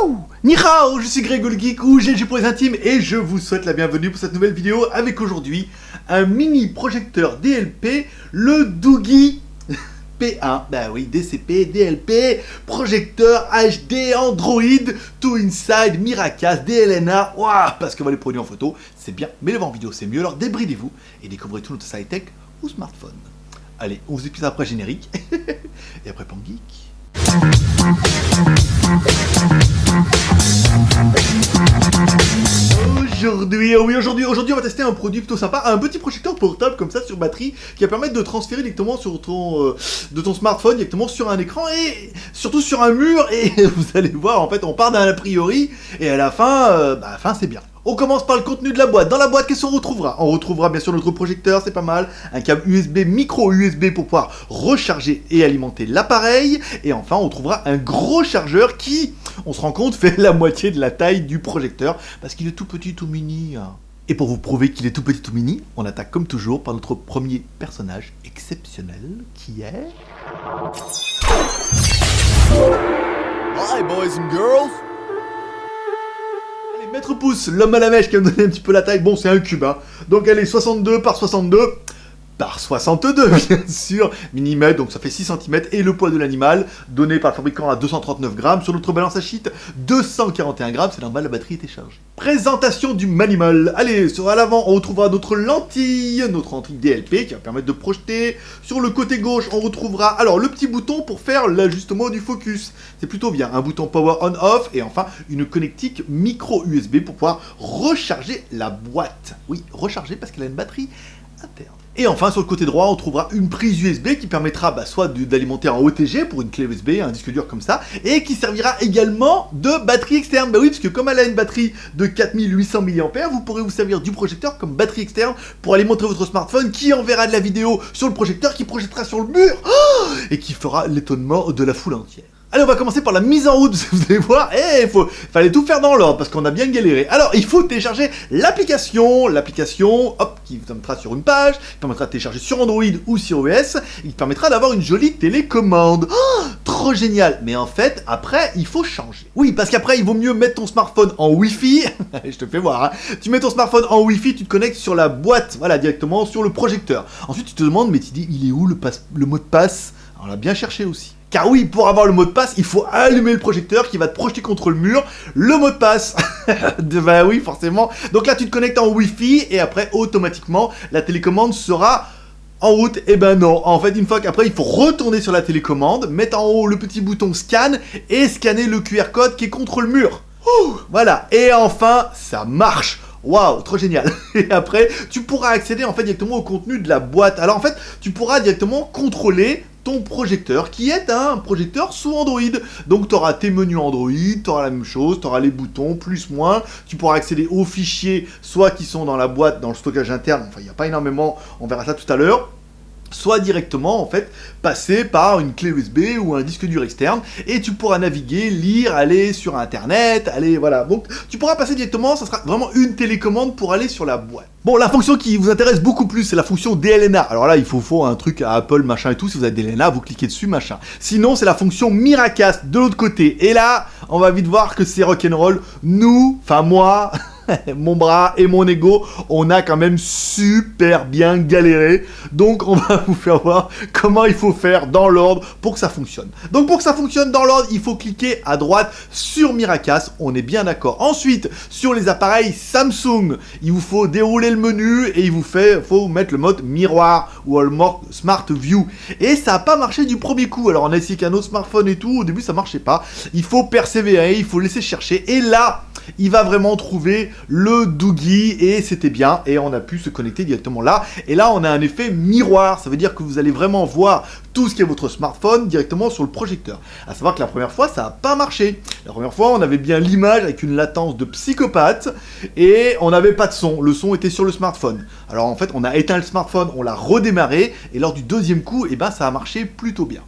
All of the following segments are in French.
Wouh! Ni hao, je suis Grégo le Geek ou GLG pour les intimes et je vous souhaite la bienvenue pour cette nouvelle vidéo avec aujourd'hui un mini projecteur DLP, le Doogie P1, bah oui, DCP, DLP, projecteur HD, Android, Two Inside, Miracast, DLNA, waouh, parce que les produits en photo, c'est bien, mais le voir en vidéo c'est mieux, alors débridez-vous et découvrez tout notre site tech ou smartphone. Allez, on vous explique après générique, et après Pan Geek. Aujourd'hui, on va tester un produit plutôt sympa, un petit projecteur portable comme ça sur batterie qui va permettre de transférer directement sur de ton smartphone directement sur un écran et surtout sur un mur et vous allez voir en fait on part d'un a priori et à la fin, c'est bien. On commence par le contenu de la boîte. Dans la boîte, qu'est-ce qu'on retrouvera? On retrouvera bien sûr notre projecteur, c'est pas mal, un câble USB, micro USB pour pouvoir recharger et alimenter l'appareil. Et enfin, on trouvera un gros chargeur qui, on se rend compte, fait la moitié de la taille du projecteur parce qu'il est tout petit, tout mini. Et pour vous prouver qu'il est tout petit, tout mini, on attaque comme toujours par notre premier personnage exceptionnel qui est... Hi boys and girls. Maître Pouce, l'homme à la mèche qui va me donner un petit peu la taille, bon c'est un cube, hein. Donc elle est 62 par 62 par 62 bien sûr, millimètres, donc ça fait 6 cm, et le poids de l'animal, donné par le fabricant à 239 grammes, sur notre balance à sheet, 241 grammes, c'est normal, la batterie était chargée. Présentation du manimal. Allez, à l'avant, on retrouvera notre lentille DLP, qui va permettre de projeter. Sur le côté gauche, on retrouvera, alors, le petit bouton pour faire l'ajustement du focus. C'est plutôt bien, un bouton power on-off, et enfin, une connectique micro USB pour pouvoir recharger la boîte. Oui, recharger parce qu'elle a une batterie interne. Et enfin, sur le côté droit, on trouvera une prise USB qui permettra soit d'alimenter en OTG pour une clé USB, un disque dur comme ça, et qui servira également de batterie externe. Bah oui, parce que comme elle a une batterie de 4800 mAh, vous pourrez vous servir du projecteur comme batterie externe pour alimenter votre smartphone qui enverra de la vidéo sur le projecteur, qui projettera sur le mur, et qui fera l'étonnement de la foule entière. Allez, on va commencer par la mise en route, vous allez voir, fallait tout faire dans l'ordre, parce qu'on a bien galéré. Alors, il faut télécharger l'application, hop, qui vous permettra sur une page, qui permettra de télécharger sur Android ou sur iOS, et qui permettra d'avoir une jolie télécommande. Oh, trop génial. Mais en fait, après, il faut changer. Oui, parce qu'après, il vaut mieux mettre ton smartphone en Wi-Fi, je te fais voir, hein. Tu mets ton smartphone en Wi-Fi, tu te connectes sur la boîte, voilà, directement sur le projecteur. Ensuite, tu te demandes, mais tu dis, il est où le mot de passe? On l'a bien cherché aussi. Car oui, pour avoir le mot de passe, il faut allumer le projecteur qui va te projeter contre le mur le mot de passe. Bah oui, forcément. Donc là, tu te connectes en Wi-Fi et après, automatiquement, la télécommande sera en route. Et ben non, en fait, une fois qu'après, il faut retourner sur la télécommande, mettre en haut le petit bouton scan et scanner le QR code qui est contre le mur. Voilà. Et enfin, ça marche. Waouh, trop génial. Et après, tu pourras accéder en fait directement au contenu de la boîte. Alors en fait, tu pourras directement contrôler ton projecteur qui est un projecteur sous Android. Donc tu auras tes menus Android, tu auras la même chose, tu auras les boutons, plus, moins. Tu pourras accéder aux fichiers, soit qui sont dans la boîte, dans le stockage interne, enfin il n'y a pas énormément, on verra ça tout à l'heure. Soit directement en fait passer par une clé USB ou un disque dur externe et tu pourras naviguer, lire, aller sur internet, aller voilà. Donc tu pourras passer directement, ça sera vraiment une télécommande pour aller sur la boîte. Bon, la fonction qui vous intéresse beaucoup plus, c'est la fonction DLNA. Alors là, il faut un truc à Apple, machin et tout. Si vous avez DLNA, vous cliquez dessus, machin. Sinon, c'est la fonction Miracast de l'autre côté. Et là, on va vite voir que c'est rock'n'roll. Nous, enfin moi... mon bras et mon ego, on a quand même super bien galéré. Donc on va vous faire voir comment il faut faire dans l'ordre pour que ça fonctionne. Donc pour que ça fonctionne dans l'ordre, il faut cliquer à droite sur Miracast, on est bien d'accord. Ensuite, sur les appareils Samsung, il vous faut dérouler le menu et il faut mettre le mode miroir ou le mode Smart View. Et ça n'a pas marché du premier coup. Alors on a essayé qu'un autre smartphone et tout, au début ça marchait pas. Il faut persévérer, il faut laisser chercher. Et là, il va vraiment trouver le Doogie et c'était bien et on a pu se connecter directement là et là on a un effet miroir, ça veut dire que vous allez vraiment voir tout ce qui est votre smartphone directement sur le projecteur. À savoir que la première fois ça n'a pas marché. La première fois on avait bien l'image avec une latence de psychopathe et on n'avait pas de son, le son était sur le smartphone. Alors en fait on a éteint le smartphone, on l'a redémarré et lors du deuxième coup ça a marché plutôt bien,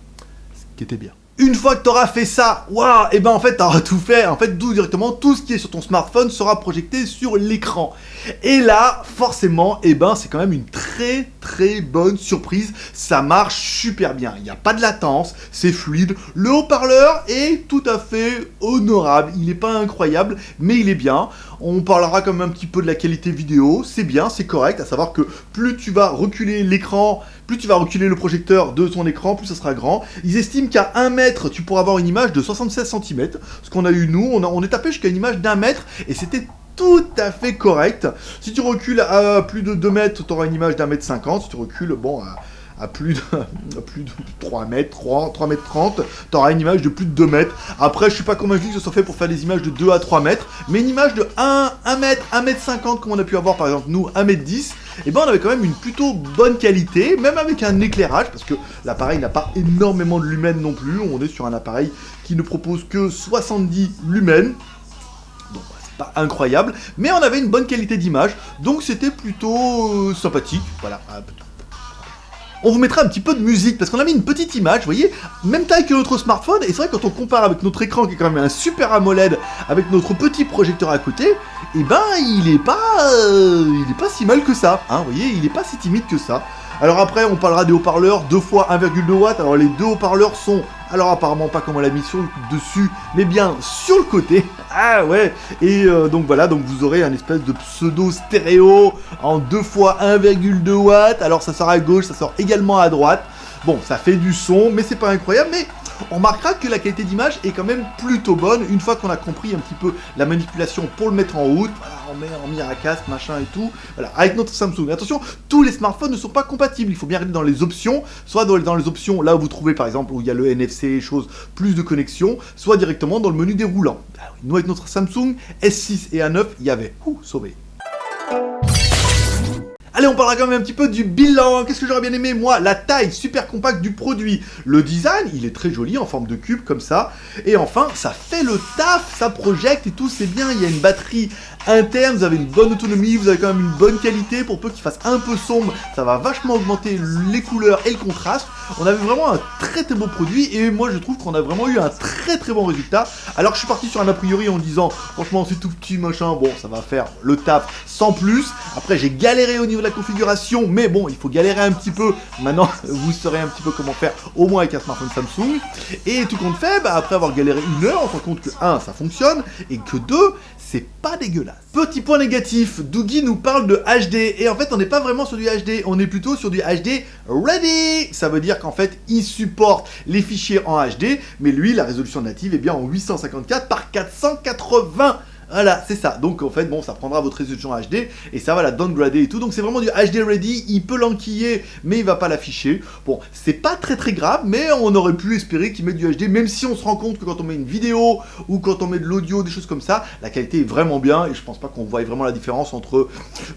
ce qui était bien. Une fois que tu auras fait ça, waouh, et ben en fait tu auras tout fait, en fait directement tout ce qui est sur ton smartphone sera projeté sur l'écran. Et là, forcément, et ben c'est quand même une très bonne surprise, ça marche super bien, il n'y a pas de latence, c'est fluide, le haut-parleur est tout à fait honorable, il n'est pas incroyable, mais il est bien. On parlera quand même un petit peu de la qualité vidéo, c'est bien, c'est correct, à savoir que plus tu vas reculer l'écran, plus tu vas reculer le projecteur de ton écran, plus ça sera grand. Ils estiment qu'à 1 mètre, tu pourras avoir une image de 76 cm. Ce qu'on a eu nous, on est tapé jusqu'à une image d'1 mètre, et c'était tout à fait correct. Si tu recules à plus de 2 mètres, tu auras une image d'1 mètre 50. Si tu recules, bon, à plus de 3 mètres, 3 mètres 30, tu auras une image de plus de 2 mètres. Après, je suis pas convaincu que ce soit fait pour faire des images de 2 à 3 mètres, mais une image de 1 mètre, 1 mètre 50, comme on a pu avoir par exemple nous, 1 mètre 10, et ben on avait quand même une plutôt bonne qualité, même avec un éclairage, parce que l'appareil n'a pas énormément de lumens non plus, on est sur un appareil qui ne propose que 70 lumens. Donc c'est pas incroyable, mais on avait une bonne qualité d'image, donc c'était plutôt sympathique, voilà. On vous mettra un petit peu de musique, parce qu'on a mis une petite image, vous voyez, même taille que notre smartphone, et c'est vrai que quand on compare avec notre écran, qui est quand même un super AMOLED, avec notre petit projecteur à côté, et ben il est pas si mal que ça, hein, vous voyez, il est pas si timide que ça. Alors après, on parlera des haut-parleurs 2 fois 1,2 watts. Alors les deux haut-parleurs sont, alors apparemment pas comme on l'a mis sur le dessus, mais bien sur le côté. Ah ouais. Et donc voilà, donc vous aurez un espèce de pseudo stéréo en 2 fois 1,2 watts. Alors ça sort à gauche, ça sort également à droite. Bon, ça fait du son, mais c'est pas incroyable, mais on remarquera que la qualité d'image est quand même plutôt bonne, une fois qu'on a compris un petit peu la manipulation pour le mettre en route. Voilà, on met en miracast, machin et tout, voilà, avec notre Samsung. Attention, tous les smartphones ne sont pas compatibles, il faut bien regarder dans les options, soit dans les options, là où vous trouvez par exemple, où il y a le NFC, choses, plus de connexion, soit directement dans le menu déroulant. Alors, nous avec notre Samsung S6 et A9, il y avait, sauvé. Allez, on parlera quand même un petit peu du bilan. Qu'est-ce que j'aurais bien aimé, moi? La taille super compacte du produit. Le design, il est très joli en forme de cube comme ça. Et enfin, ça fait le taf, ça projette et tout, c'est bien. Il y a une batterie interne, vous avez une bonne autonomie, vous avez quand même une bonne qualité. Pour peu qu'il fasse un peu sombre, ça va vachement augmenter les couleurs et le contraste. On avait vraiment un très beau produit et moi je trouve qu'on a vraiment eu un très bon résultat. Alors que je suis parti sur un a priori en disant franchement c'est tout petit machin, bon ça va faire le taf sans plus. Après j'ai galéré au niveau de la configuration, mais bon il faut galérer un petit peu. Maintenant vous saurez un petit peu comment faire au moins avec un smartphone Samsung. Et tout compte fait, après avoir galéré 1 heure, on se rend compte que 1 ça fonctionne et que 2 c'est pas dégueulasse. Petit point négatif, Doogee nous parle de HD, et en fait on n'est pas vraiment sur du HD, on est plutôt sur du HD Ready. Ça veut dire qu'en fait il supporte les fichiers en HD, mais lui la résolution native est bien en 854 par 480. Voilà, c'est ça. Donc en fait, bon, ça prendra votre résolution HD et ça va la downgrader et tout. Donc c'est vraiment du HD ready. Il peut l'enquiller, mais il va pas l'afficher. Bon, c'est pas très grave, mais on aurait pu espérer qu'il mette du HD, même si on se rend compte que quand on met une vidéo ou quand on met de l'audio, des choses comme ça, la qualité est vraiment bien et je pense pas qu'on voit vraiment la différence entre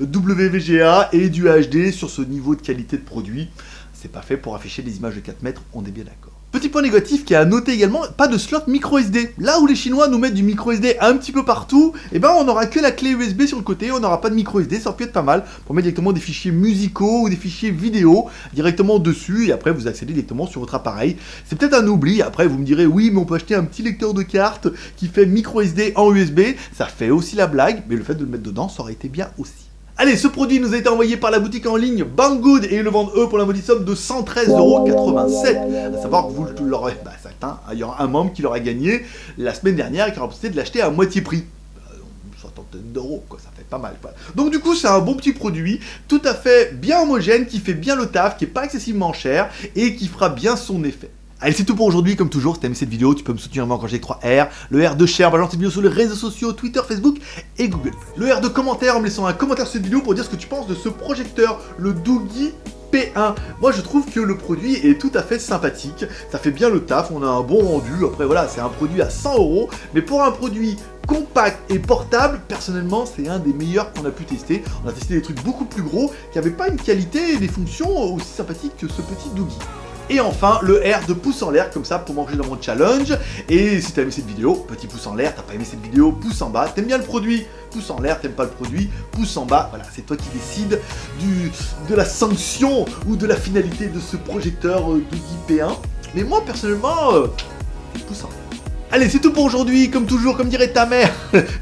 WVGA et du HD sur ce niveau de qualité de produit. C'est pas fait pour afficher des images de 4 mètres, on est bien d'accord. Petit point négatif qui est à noter également, pas de slot micro SD. Là où les Chinois nous mettent du micro SD un petit peu partout, et ben on n'aura que la clé USB sur le côté, on n'aura pas de micro SD, ça aurait pu être pas mal pour mettre directement des fichiers musicaux ou des fichiers vidéo directement dessus, et après vous accédez directement sur votre appareil. C'est peut-être un oubli, après vous me direz oui mais on peut acheter un petit lecteur de carte qui fait micro SD en USB, ça fait aussi la blague, mais le fait de le mettre dedans, ça aurait été bien aussi. Allez, ce produit nous a été envoyé par la boutique en ligne Banggood et ils le vendent eux pour la modique somme de 113,87 €. À savoir que vous l'aurez, certains, il y aura un membre qui l'aura gagné la semaine dernière et qui aura possibilité de l'acheter à moitié prix. Une soixantaine d'euros, quoi, ça fait pas mal, quoi. Donc du coup, c'est un bon petit produit, tout à fait bien homogène, qui fait bien le taf, qui est pas excessivement cher et qui fera bien son effet. Allez, c'est tout pour aujourd'hui. Comme toujours, si t'as aimé cette vidéo, tu peux me soutenir quand j'ai 3 R. Le R de share, balance cette vidéo sur les réseaux sociaux, Twitter, Facebook et Google. Le R de commentaire en me laissant un commentaire sur cette vidéo pour dire ce que tu penses de ce projecteur, le Doogee P1. Moi, je trouve que le produit est tout à fait sympathique. Ça fait bien le taf, on a un bon rendu. Après, voilà, c'est un produit à 100 €. Mais pour un produit compact et portable, personnellement, c'est un des meilleurs qu'on a pu tester. On a testé des trucs beaucoup plus gros qui n'avaient pas une qualité et des fonctions aussi sympathiques que ce petit Doogee. Et enfin, le R de pouce en l'air, comme ça, pour manger dans mon challenge. Et si t'as aimé cette vidéo, petit pouce en l'air, t'as pas aimé cette vidéo, pouce en bas. T'aimes bien le produit, pouce en l'air, t'aimes pas le produit, pouce en bas. Voilà, c'est toi qui décides de la sanction ou de la finalité de ce projecteur Doogee P1. Mais moi, personnellement, pouce en l'air. Allez, c'est tout pour aujourd'hui. Comme toujours, comme dirait ta mère,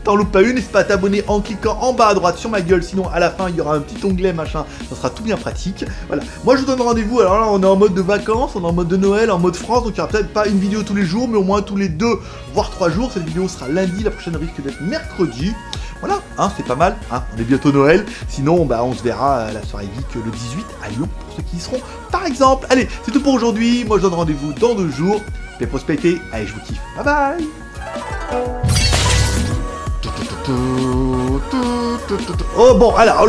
t'en loupes pas une. N'hésite pas à t'abonner en cliquant en bas à droite sur ma gueule. Sinon, à la fin, il y aura un petit onglet machin. Ça sera tout bien pratique. Voilà. Moi, je vous donne rendez-vous. Alors là, on est en mode de vacances, on est en mode de Noël, en mode France. Donc, il n'y aura peut-être pas une vidéo tous les jours, mais au moins tous les 2 voire 3 jours. Cette vidéo sera lundi. La prochaine risque d'être mercredi. Voilà, hein, c'est pas mal. Hein, on est bientôt Noël. Sinon, bah, on se verra à la soirée geek le 18 à Lyon pour ceux qui y seront, par exemple. Allez, c'est tout pour aujourd'hui. Moi, je donne rendez-vous dans 2 jours. Et prospérité. Allez, je vous kiffe. Bye bye. Oh bon, alors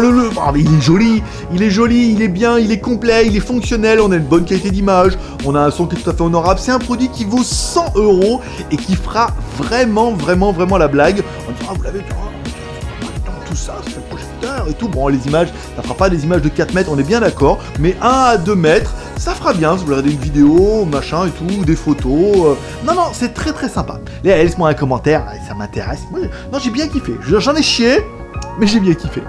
il est joli, il est bien, il est complet, il est fonctionnel, on a une bonne qualité d'image, on a un son qui est tout à fait honorable, c'est un produit qui vaut 100 € et qui fera vraiment la blague. On dira, vous l'avez, tout ça, c'est le projecteur et tout. Bon, les images, ça fera pas des images de 4 mètres, on est bien d'accord, mais 1 à 2 mètres, ça fera bien, si vous regardez une vidéo, machin et tout, des photos. Non, c'est très sympa. Laisse-moi un commentaire, ça m'intéresse. Non, j'ai bien kiffé. J'en ai chié, mais j'ai bien kiffé.